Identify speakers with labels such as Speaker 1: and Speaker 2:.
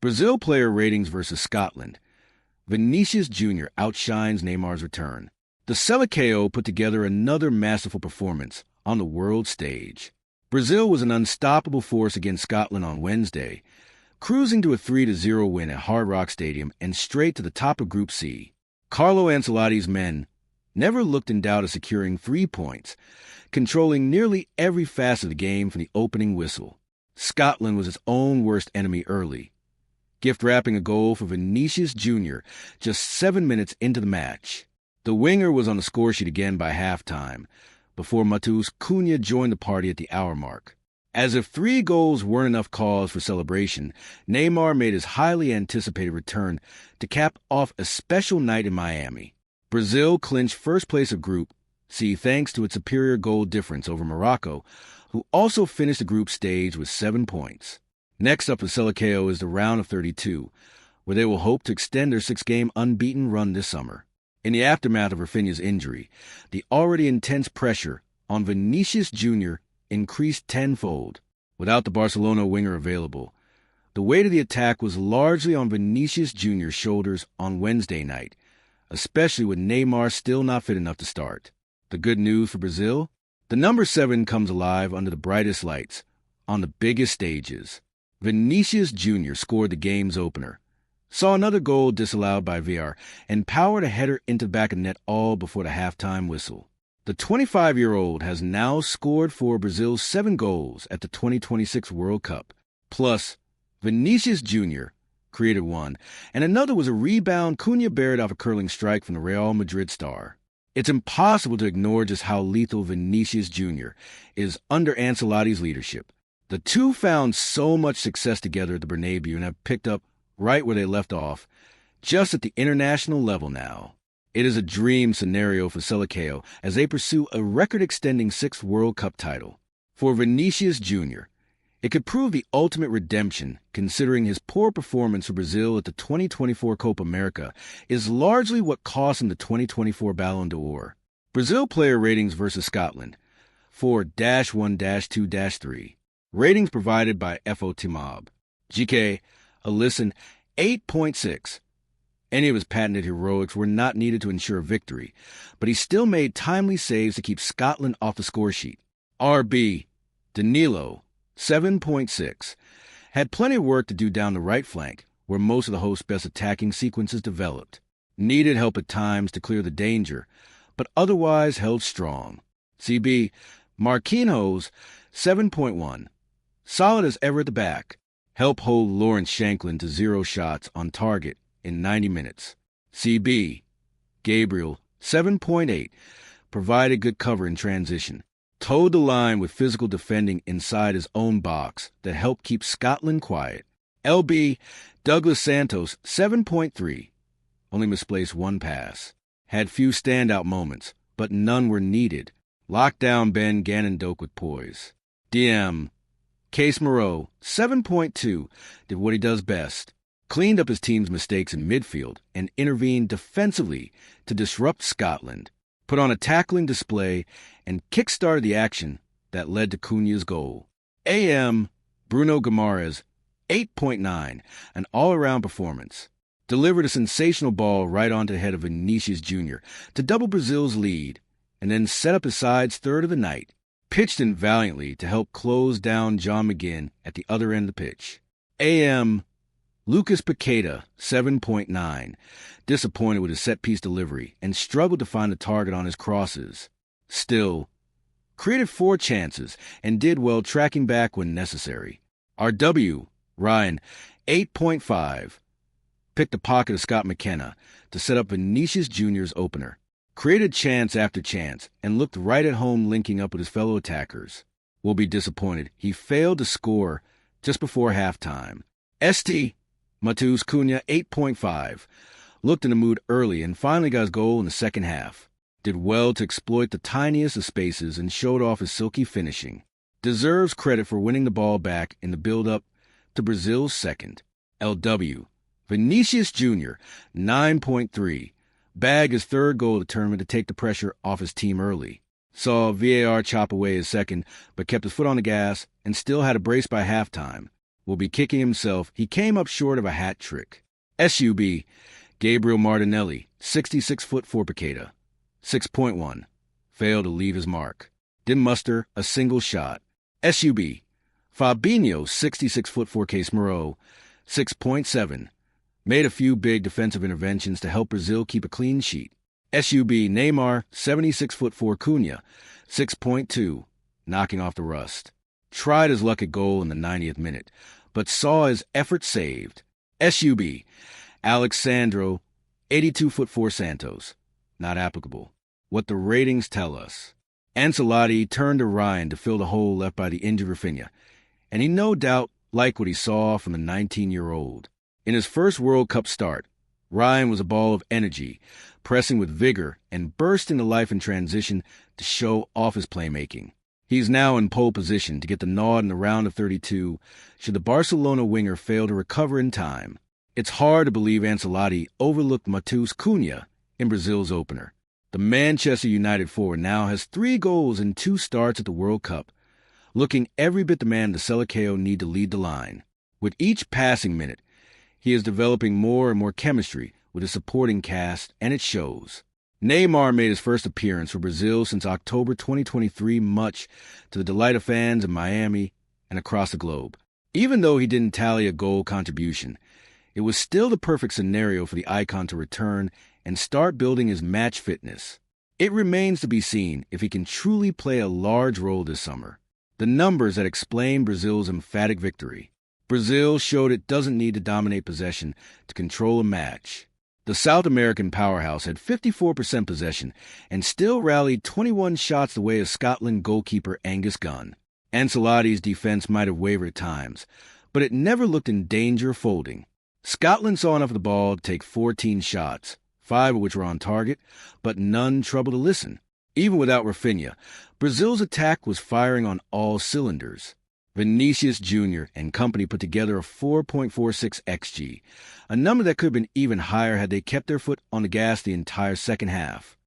Speaker 1: Brazil player ratings versus Scotland. Vinicius Jr. outshines Neymar's return. The Seleção put together another masterful performance on the world stage. Brazil was an unstoppable force against Scotland on Wednesday, cruising to a 3-0 win at Hard Rock Stadium and straight to the top of Group C. Carlo Ancelotti's men never looked in doubt of securing 3 points, controlling nearly every facet of the game from the opening whistle. Scotland was its own worst enemy early, gift-wrapping a goal for Vinicius Jr. just 7 minutes into the match. The winger was on the scoresheet again by halftime, before Matheus Cunha joined the party at the hour mark. As if 3 goals weren't enough cause for celebration, Neymar made his highly anticipated return to cap off a special night in Miami. Brazil clinched first place of Group C thanks to its superior goal difference over Morocco, who also finished the group stage with 7 points. Next up for Seleção is the round of 32, where they will hope to extend their 6-game unbeaten run this summer. In the aftermath of Rafinha's injury, the already intense pressure on Vinicius Jr. increased tenfold. Without the Barcelona winger available, the weight of the attack was largely on Vinicius Jr.'s shoulders on Wednesday night, especially with Neymar still not fit enough to start. The good news for Brazil? The number 7 comes alive under the brightest lights, on the biggest stages. Vinicius Jr. scored the game's opener, saw another goal disallowed by VAR, and powered a header into the back of the net all before the halftime whistle. The 25-year-old has now scored for Brazil's 7 goals at the 2026 World Cup. Plus, Vinicius Jr. created 1, and another was a rebound Cunha buried off a curling strike from the Real Madrid star. It's impossible to ignore just how lethal Vinicius Jr. is under Ancelotti's leadership. The two found so much success together at the Bernabeu and have picked up right where they left off, just at the international level now. It is a dream scenario for Seleção as they pursue a record-extending 6th World Cup title. For Vinicius Jr., it could prove the ultimate redemption, considering his poor performance for Brazil at the 2024 Copa America is largely what cost him the 2024 Ballon d'Or. Brazil player ratings versus Scotland. 4-1-2-3. Ratings provided by FOTMOB. GK, a listen, 8.6. Any of his patented heroics were not needed to ensure victory, but he still made timely saves to keep Scotland off the scoresheet. RB, Danilo, 7.6. Had plenty of work to do down the right flank, where most of the host's best attacking sequences developed. Needed help at times to clear the danger, but otherwise held strong. CB, Marquinhos, 7.1. Solid as ever at the back. Help hold Lawrence Shanklin to 0 shots on target in 90 minutes. CB, Gabriel, 7.8. Provided good cover in transition. Towed the line with physical defending inside his own box that helped keep Scotland quiet. LB, Douglas Santos, 7.3. Only misplaced 1 pass. Had few standout moments, but none were needed. Locked down Ben Gannon-Doak with poise. DM, Case Moreau, 7.2. Did what he does best. Cleaned up his team's mistakes in midfield and intervened defensively to disrupt Scotland. Put on a tackling display, and kick-started the action that led to Cunha's goal. AM, Bruno Guimaraes, 8.9, an all-around performance. Delivered a sensational ball right onto the head of Vinicius Jr. to double Brazil's lead, and then set up his side's third of the night. Pitched in valiantly to help close down John McGinn at the other end of the pitch. AM, Lucas Paqueta, 7.9, disappointed with his set-piece delivery and struggled to find the target on his crosses. Still, created 4 chances and did well tracking back when necessary. RW, Ryan, 8.5, picked the pocket of Scott McKenna to set up Vinicius Jr.'s opener. Created chance after chance and looked right at home linking up with his fellow attackers. Will be disappointed he failed to score just before halftime. ST, Matheus Cunha, 8.5. Looked in the mood early and finally got his goal in the second half. Did well to exploit the tiniest of spaces and showed off his silky finishing. Deserves credit for winning the ball back in the build-up to Brazil's second. LW, Vinicius Jr., 9.3. Bagged his 3rd goal of the tournament to take the pressure off his team early. Saw VAR chop away his second, but kept his foot on the gas and still had a brace by halftime. will be kicking himself he came up short of a hat trick. SUB, Gabriel Martinelli, 66'4" Picada, 6.1, failed to leave his mark. Didn't muster a single shot. SUB, Fabinho, 66'4" Case Moreau, 6.7, made a few big defensive interventions to help Brazil keep a clean sheet. SUB, Neymar, 76'4" Cunha, 6.2, knocking off the rust. Tried his luck at goal in the 90th minute, but saw his effort saved. SUB, Alexandro, 82'4" Santos, not applicable. What the ratings tell us. Ancelotti turned to Ryan to fill the hole left by the injured Rafinha, and he no doubt liked what he saw from the 19-year-old. In his first World Cup start, Ryan was a ball of energy, pressing with vigor and burst into life in transition to show off his playmaking. He's now in pole position to get the nod in the round of 32 should the Barcelona winger fail to recover in time. It's hard to believe Ancelotti overlooked Matheus Cunha in Brazil's opener. The Manchester United forward now has 3 goals in 2 starts at the World Cup, looking every bit the man the Seleção need to lead the line. With each passing minute, he is developing more and more chemistry with his supporting cast, and it shows. Neymar made his first appearance for Brazil since October 2023, much to the delight of fans in Miami and across the globe. Even though he didn't tally a goal contribution, it was still the perfect scenario for the icon to return and start building his match fitness. It remains to be seen if he can truly play a large role this summer. The numbers that explain Brazil's emphatic victory. Brazil showed it doesn't need to dominate possession to control a match. The South American powerhouse had 54% possession and still rallied 21 shots the way of Scotland goalkeeper Angus Gunn. Ancelotti's defense might have wavered at times, but it never looked in danger of folding. Scotland saw enough of the ball to take 14 shots, 5 of which were on target, but none trouble to listen. Even without Rafinha, Brazil's attack was firing on all cylinders. Vinicius Jr. and company put together a 4.46 xG, a number that could have been even higher had they kept their foot on the gas the entire second half.